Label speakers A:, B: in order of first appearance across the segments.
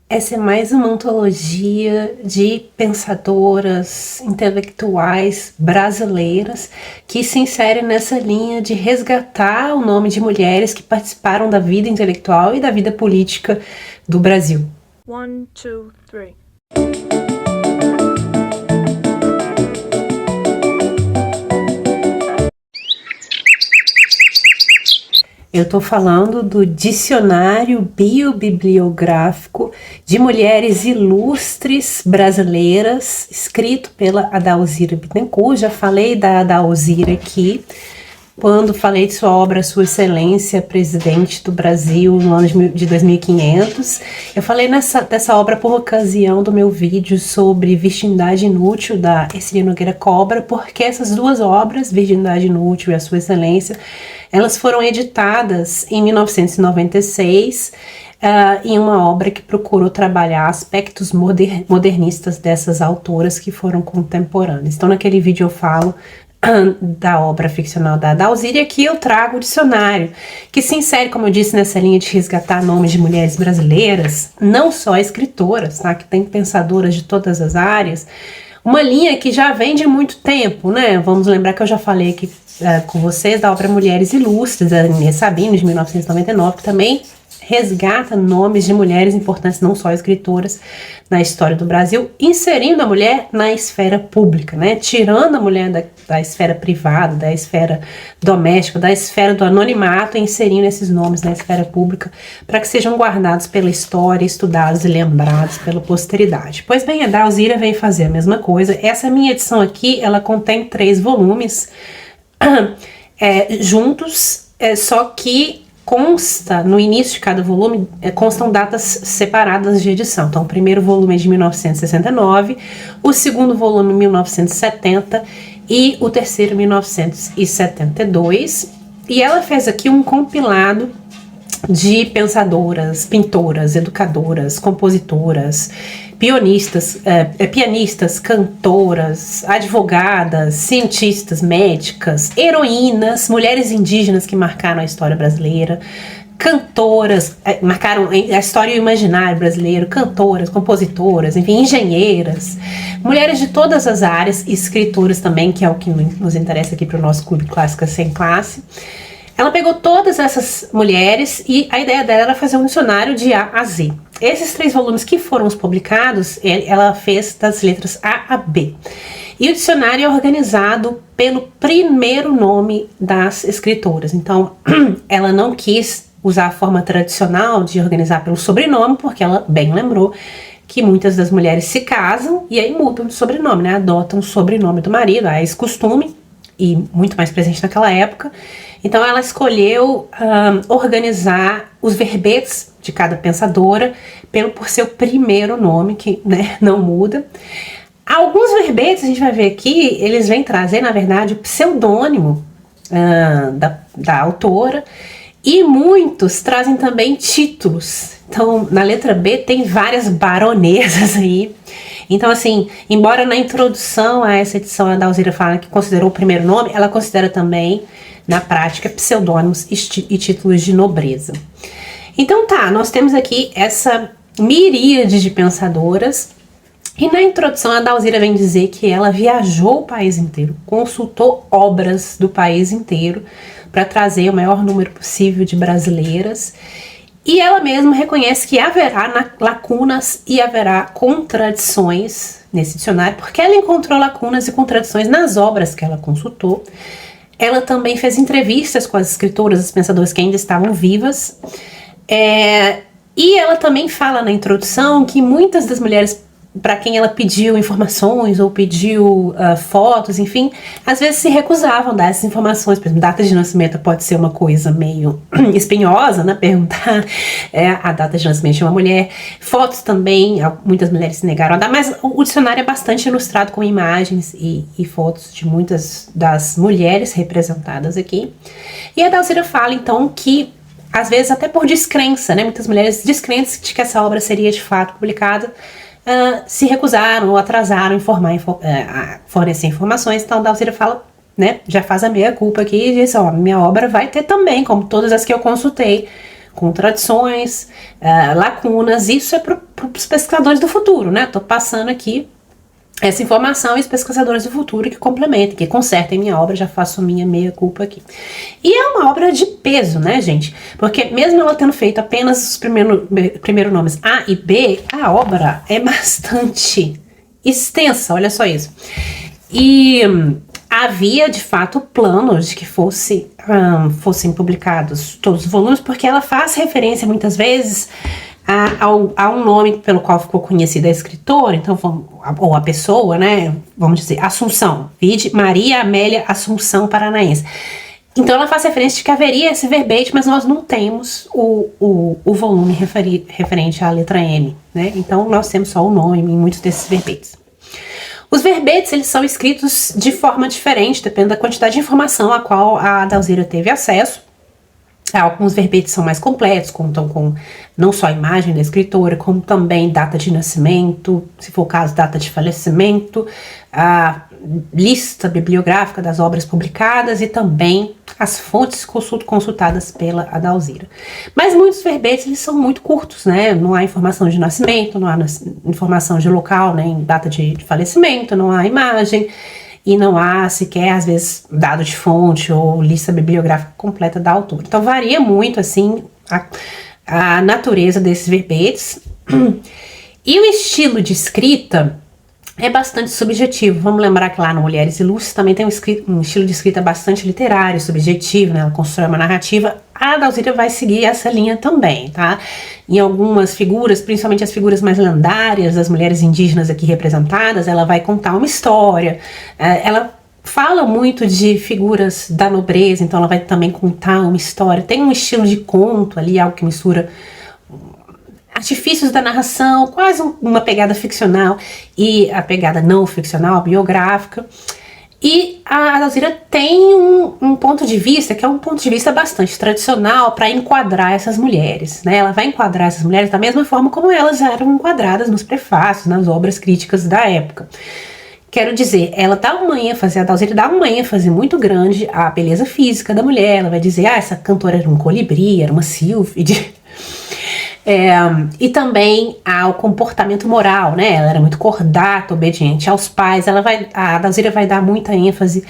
A: Essa é mais uma antologia de pensadoras intelectuais brasileiras que se insere nessa linha de resgatar o nome de mulheres que participaram da vida intelectual e da vida política do Brasil.
B: 1, 2, 3.
A: Eu estou falando do Dicionário Biobibliográfico de Mulheres Ilustres Brasileiras, escrito pela Adalzira Bittencourt. Já falei da Adalzira aqui, quando falei de sua obra Sua Excelência, Presidente do Brasil, no ano de 2500. Eu falei dessa obra por ocasião do meu vídeo sobre Virgindade Inútil, da Ercília Nogueira Cobra, porque essas duas obras, Virgindade Inútil e A Sua Excelência, elas foram editadas em 1996, em uma obra que procurou trabalhar aspectos modernistas dessas autoras que foram contemporâneas. Então, naquele vídeo eu falo da obra ficcional da Adalzira, e aqui eu trago o dicionário, que se insere, como eu disse, nessa linha de resgatar nomes de mulheres brasileiras, não só escritoras, tá? Que tem pensadoras de todas as áreas, uma linha que já vem de muito tempo, né? Vamos lembrar que eu já falei aqui com vocês da obra Mulheres Ilustres, da Inês Sabino, de 1999, que também resgata nomes de mulheres importantes, não só escritoras, na história do Brasil, inserindo a mulher na esfera pública, né? Tirando a mulher da esfera privada, da esfera doméstica, da esfera do anonimato, e inserindo esses nomes na esfera pública para que sejam guardados pela história, estudados e lembrados pela posteridade. Pois bem, a Adalzira vem fazer a mesma coisa. Essa minha edição aqui, ela contém 3 volumes juntos, só que consta, no início de cada volume, constam datas separadas de edição. Então, o primeiro volume é de 1969, o segundo volume 1970 e o terceiro 1972. E ela fez aqui um compilado de pensadoras, pintoras, educadoras, compositoras, pianistas, cantoras, advogadas, cientistas, médicas, heroínas, mulheres indígenas que marcaram a história brasileira, cantoras, marcaram a história e o imaginário brasileiro, cantoras, compositoras, enfim, engenheiras, mulheres de todas as áreas, escritoras também, que é o que nos interessa aqui para o nosso Clube Clássica Sem Classe. Ela pegou todas essas mulheres e a ideia dela era fazer um dicionário de A a Z. Esses 3 volumes que foram publicados, ela fez das letras A a B. E o dicionário é organizado pelo primeiro nome das escritoras. Então, ela não quis usar a forma tradicional de organizar pelo sobrenome, porque ela bem lembrou que muitas das mulheres se casam e aí mudam de sobrenome, né? Adotam o sobrenome do marido, é esse costume, e muito mais presente naquela época. Então ela escolheu organizar os verbetes de cada pensadora por seu primeiro nome, que, né, não muda. Alguns verbetes, a gente vai ver aqui, eles vêm trazer, na verdade, o pseudônimo da autora, e muitos trazem também títulos. Então, na letra B tem várias baronesas aí. Então, assim, embora na introdução a essa edição a Adalzira fala que considerou o primeiro nome, ela considera também, na prática, pseudônimos e títulos de nobreza. Então tá, nós temos aqui essa miríade de pensadoras, e na introdução a Adalzira vem dizer que ela viajou o país inteiro, consultou obras do país inteiro para trazer o maior número possível de brasileiras, e ela mesma reconhece que haverá lacunas e haverá contradições nesse dicionário, porque ela encontrou lacunas e contradições nas obras que ela consultou. Ela também fez entrevistas com as escritoras, as pensadoras que ainda estavam vivas, e ela também fala na introdução que muitas das mulheres para quem ela pediu informações ou pediu fotos, enfim, às vezes se recusavam a dar essas informações. Por exemplo, data de nascimento pode ser uma coisa meio espinhosa, né? Perguntar a data de nascimento de uma mulher. Fotos também, muitas mulheres se negaram a dar, mas o dicionário é bastante ilustrado com imagens e fotos de muitas das mulheres representadas aqui. E a Adalzira fala, então, que às vezes até por descrença, né? Muitas mulheres descrentes de que essa obra seria de fato publicada, se recusaram ou atrasaram em fornecer informações. Então a Adalzira fala, né, já faz a meia culpa aqui e diz, ó, minha obra vai ter também, como todas as que eu consultei, contradições, lacunas. Isso é para os pesquisadores do futuro, né? Estou passando aqui essa informação e os pesquisadores do futuro que complementem, que consertem minha obra, já faço minha meia-culpa aqui. E é uma obra de peso, né, gente? Porque mesmo ela tendo feito apenas os primeiros nomes A e B, a obra é bastante extensa, olha só isso. E havia, de fato, planos de que fossem publicados todos os volumes, porque ela faz referência, muitas vezes, a um nome pelo qual ficou conhecida a escritora, então, ou a pessoa, né, vamos dizer, Assunção, vide Maria Amélia Assunção Paranaense. Então ela faz referência de que haveria esse verbete, mas nós não temos o volume referente à letra M, né, então nós temos só o nome em muitos desses verbetes. Os verbetes, eles são escritos de forma diferente, dependendo da quantidade de informação a qual a Dalzira teve acesso. Alguns verbetes são mais completos, contam com não só a imagem da escritora, como também data de nascimento, se for o caso, data de falecimento, a lista bibliográfica das obras publicadas e também as fontes consultadas pela Dalzira. Mas muitos verbetes, eles são muito curtos, né? Não há informação de nascimento, não há informação de local, nem data de falecimento, não há imagem. E não há sequer, às vezes, dado de fonte ou lista bibliográfica completa da autora. Então, varia muito, assim, a natureza desses verbetes. E o estilo de escrita é bastante subjetivo. Vamos lembrar que lá no Mulheres Ilustres também tem um estilo de escrita bastante literário, subjetivo, né? Ela constrói uma narrativa. A Dalzira vai seguir essa linha também, tá? Em algumas figuras, principalmente as figuras mais lendárias, das mulheres indígenas aqui representadas, ela vai contar uma história. Ela fala muito de figuras da nobreza, então ela vai também contar uma história. Tem um estilo de conto ali, algo que mistura artifícios da narração, quase uma pegada ficcional e a pegada não ficcional, biográfica. E a Dalzira tem um ponto de vista, que é um ponto de vista bastante tradicional para enquadrar essas mulheres, né? Ela vai enquadrar essas mulheres da mesma forma como elas eram enquadradas nos prefácios, nas obras críticas da época. Quero dizer, ela dá uma ênfase, a Dalzira dá uma ênfase muito grande à beleza física da mulher. Ela vai dizer, essa cantora era um colibri, era uma sílfide. E também ao comportamento moral, né? Ela era muito cordata, obediente aos pais. A Dalzira vai dar muita ênfase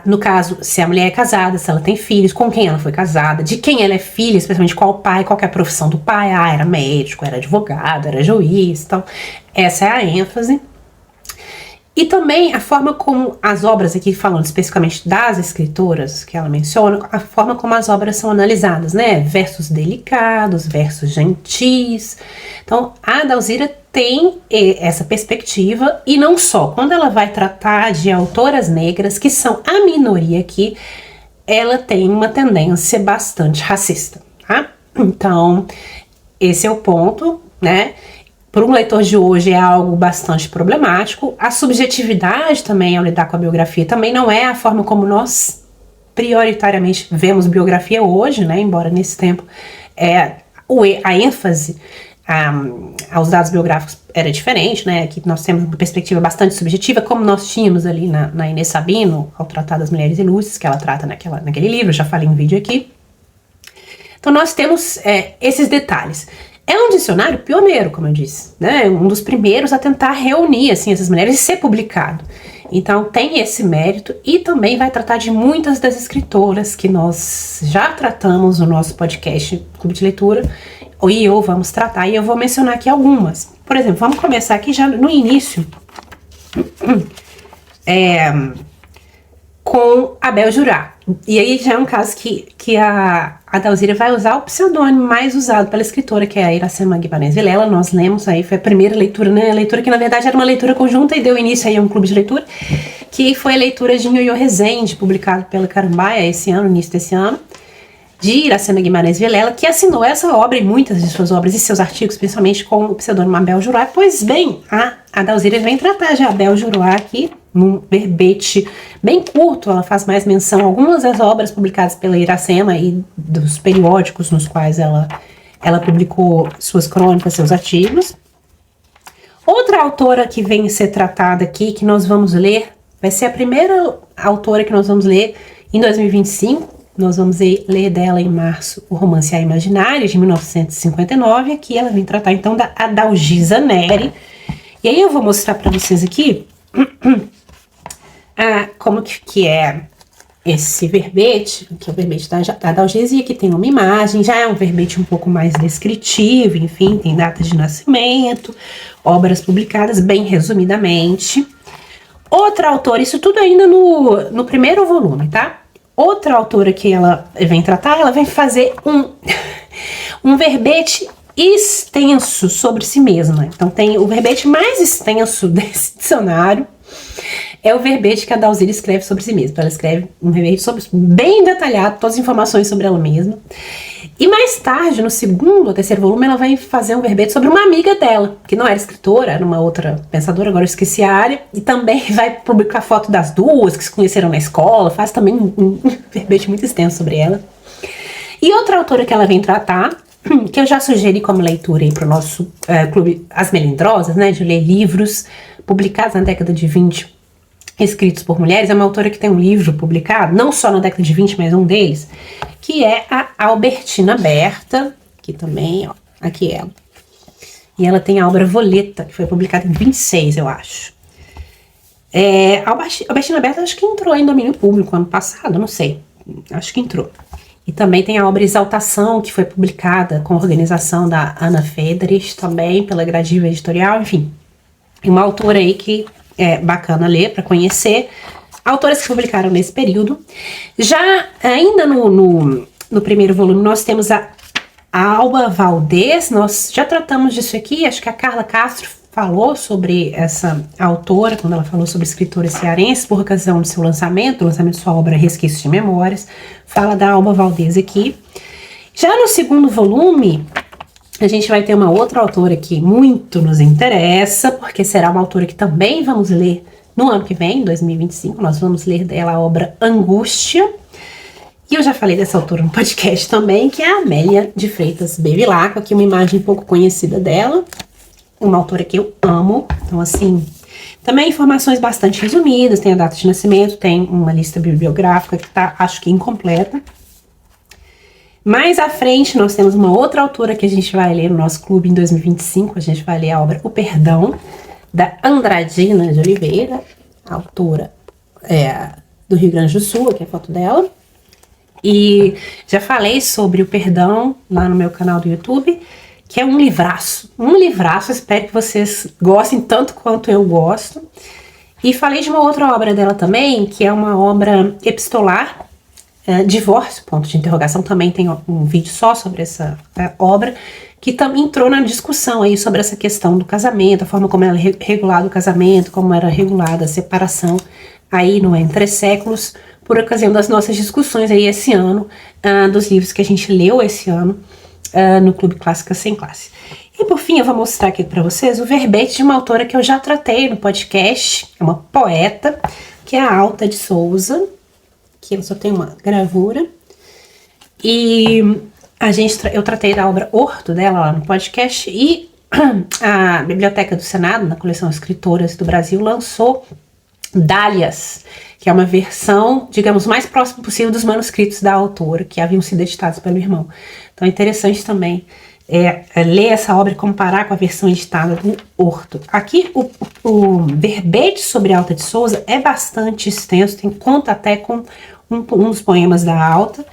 A: no caso, se a mulher é casada, se ela tem filhos, com quem ela foi casada, de quem ela é filha, especialmente qual pai, qual que é a profissão do pai. Era médico, era advogado, era juiz. Então, essa é a ênfase. E também a forma como as obras, aqui falando especificamente das escritoras que ela menciona, a forma como as obras são analisadas, né? Versos delicados, versos gentis. Então, a Dalzira tem essa perspectiva, e não só. Quando ela vai tratar de autoras negras, que são a minoria aqui, ela tem uma tendência bastante racista, tá? Então, esse é o ponto, né? Para um leitor de hoje é algo bastante problemático. A subjetividade também ao lidar com a biografia também não é a forma como nós prioritariamente vemos biografia hoje, né? Embora nesse tempo a ênfase aos dados biográficos era diferente, né? Aqui nós temos uma perspectiva bastante subjetiva, como nós tínhamos ali na Inês Sabino, ao tratar das mulheres ilustres, que ela trata naquele livro, eu já falei em vídeo aqui. Então nós temos esses detalhes. É um dicionário pioneiro, como eu disse, né? Um dos primeiros a tentar reunir assim, essas mulheres e ser publicado. Então tem esse mérito, e também vai tratar de muitas das escritoras que nós já tratamos no nosso podcast Clube de Leitura, ou vamos tratar, e eu vou mencionar aqui algumas. Por exemplo, vamos começar aqui já no início com a Bel Jurá. E aí já é um caso que a Dalzira vai usar o pseudônimo mais usado pela escritora, que é a Iracema Guimarães Vilela. Nós lemos aí, foi a primeira leitura, né? A leitura que na verdade era uma leitura conjunta e deu início aí a um clube de leitura, que foi a leitura de Nhonhô Rezende, publicado pela Carambaia esse ano, início desse ano, de Iracema Guimarães Vilela, que assinou essa obra e muitas de suas obras e seus artigos, principalmente com o pseudônimo Abel Jurá. Pois bem, a Dalzira vem tratar de Abel Jurá aqui, num verbete bem curto. Ela faz mais menção a algumas das obras publicadas pela Iracema e dos periódicos nos quais ela publicou suas crônicas, seus artigos. Outra autora que vem ser tratada aqui, que nós vamos ler, vai ser a primeira autora que nós vamos ler em 2025, Nós vamos ler dela em março o romance A Imaginária, de 1959. Aqui ela vem tratar então da Adalgisa Neri. E aí eu vou mostrar para vocês aqui como que é esse verbete, que é o verbete da Adalgisa, e aqui tem uma imagem, já é um verbete um pouco mais descritivo, enfim, tem datas de nascimento, obras publicadas bem resumidamente. Outra autora, isso tudo ainda no primeiro volume, tá? Outra autora que ela vem tratar, ela vem fazer um verbete extenso sobre si mesma. Então tem o verbete mais extenso desse dicionário, é o verbete que a Dalzira escreve sobre si mesma. Ela escreve um verbete bem detalhado, todas as informações sobre ela mesma. E mais tarde, no segundo ou terceiro volume, ela vai fazer um verbete sobre uma amiga dela, que não era escritora, era uma outra pensadora, agora eu esqueci a área, e também vai publicar foto das duas que se conheceram na escola, faz também um verbete muito extenso sobre ela. E outra autora que ela vem tratar, que eu já sugeri como leitura aí para o nosso clube As Melindrosas, né, de ler livros publicados na década de 20, escritos por mulheres, é uma autora que tem um livro publicado, não só na década de 20, mas um deles, que é a Albertina Berta, que também, ó, aqui ela. E ela tem a obra Voleta, que foi publicada em 26, eu acho. A Albertina Berta acho que entrou em domínio público ano passado, não sei, acho que entrou. E também tem a obra Exaltação, que foi publicada com a organização da Ana Federich, também pela Gradiva Editorial, enfim. Uma autora aí que é bacana ler para conhecer. Autoras que publicaram nesse período. Já ainda no primeiro volume nós temos a Alba Valdez. Nós já tratamos disso aqui, acho que a Carla Castro falou sobre essa autora, quando ela falou sobre escritora cearense, por ocasião do seu lançamento, o lançamento de sua obra Resquícios de Memórias. Fala da Alba Valdez aqui. Já no segundo volume, a gente vai ter uma outra autora que muito nos interessa, porque será uma autora que também vamos ler no ano que vem, 2025. Nós vamos ler dela a obra Angústia. E eu já falei dessa autora no podcast também, que é a Amélia de Freitas Bevilacqua, aqui uma imagem pouco conhecida dela. Uma autora que eu amo. Então, assim, também informações bastante resumidas, tem a data de nascimento, tem uma lista bibliográfica que tá, acho que incompleta. Mais à frente, nós temos uma outra autora que a gente vai ler no nosso clube em 2025. A gente vai ler a obra O Perdão, da Andradina de Oliveira, autora do Rio Grande do Sul, aqui é a foto dela. E já falei sobre O Perdão lá no meu canal do YouTube, que é um livraço. Espero que vocês gostem tanto quanto eu gosto. E falei de uma outra obra dela também, que é uma obra epistolar, Divórcio, ponto de interrogação, também tem um vídeo só sobre essa obra, que também entrou na discussão aí sobre essa questão do casamento, a forma como era regulado o casamento, como era regulada a separação aí no Entre Séculos, por ocasião das nossas discussões aí esse ano, dos livros que a gente leu esse ano no Clube Clássica Sem Classe. E por fim, eu vou mostrar aqui para vocês o verbete de uma autora que eu já tratei no podcast, é uma poeta, que é a Alta de Souza, que ela só tem uma gravura, e eu tratei da obra Horto dela lá no podcast, e a Biblioteca do Senado, na coleção Escritoras do Brasil, lançou Dálias, que é uma versão, digamos, mais próxima possível dos manuscritos da autora, que haviam sido editados pelo irmão. Então é interessante também ler essa obra e comparar com a versão editada do Horto. Aqui o verbete sobre Alta de Souza é bastante extenso, conta até com um dos poemas da Alta.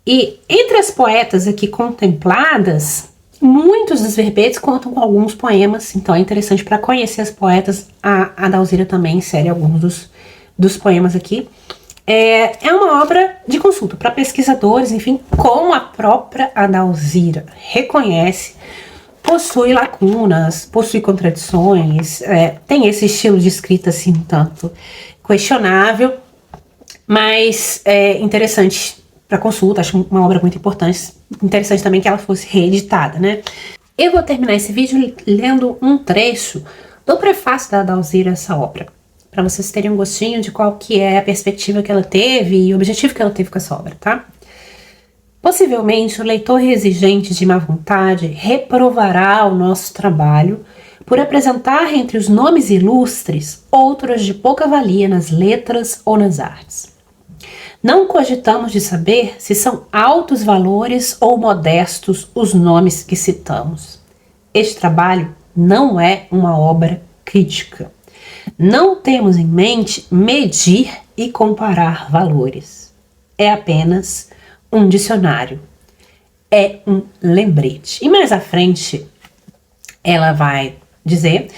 A: E entre as poetas aqui contempladas, muitos dos verbetes contam com alguns poemas, então é interessante para conhecer as poetas. A Dalzira também insere alguns dos poemas aqui. É uma obra de consulta para pesquisadores, enfim, como a própria Adalzira reconhece, possui lacunas, possui contradições, tem esse estilo de escrita assim, tanto questionável, mas é interessante para consulta, acho uma obra muito importante, interessante também que ela fosse reeditada, né? Eu vou terminar esse vídeo lendo um trecho do prefácio da Adalzira a essa obra, para vocês terem um gostinho de qual que é a perspectiva que ela teve e o objetivo que ela teve com essa obra, tá? Possivelmente o leitor exigente de má vontade reprovará o nosso trabalho por apresentar entre os nomes ilustres outros de pouca valia nas letras ou nas artes. Não cogitamos de saber se são altos valores ou modestos os nomes que citamos. Este trabalho não é uma obra crítica. Não temos em mente medir e comparar valores. É apenas um dicionário. É um lembrete. E mais à frente, ela vai dizer: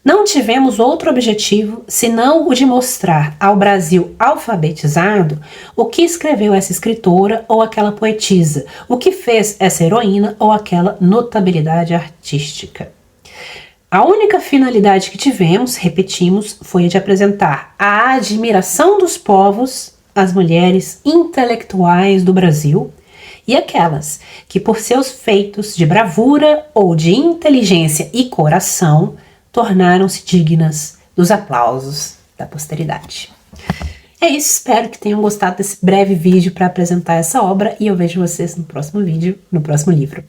A: não tivemos outro objetivo senão o de mostrar ao Brasil alfabetizado o que escreveu essa escritora ou aquela poetisa, o que fez essa heroína ou aquela notabilidade artística. A única finalidade que tivemos, repetimos, foi a de apresentar a admiração dos povos, as mulheres intelectuais do Brasil e aquelas que, por seus feitos de bravura ou de inteligência e coração, tornaram-se dignas dos aplausos da posteridade. É isso, espero que tenham gostado desse breve vídeo para apresentar essa obra e eu vejo vocês no próximo vídeo, no próximo livro.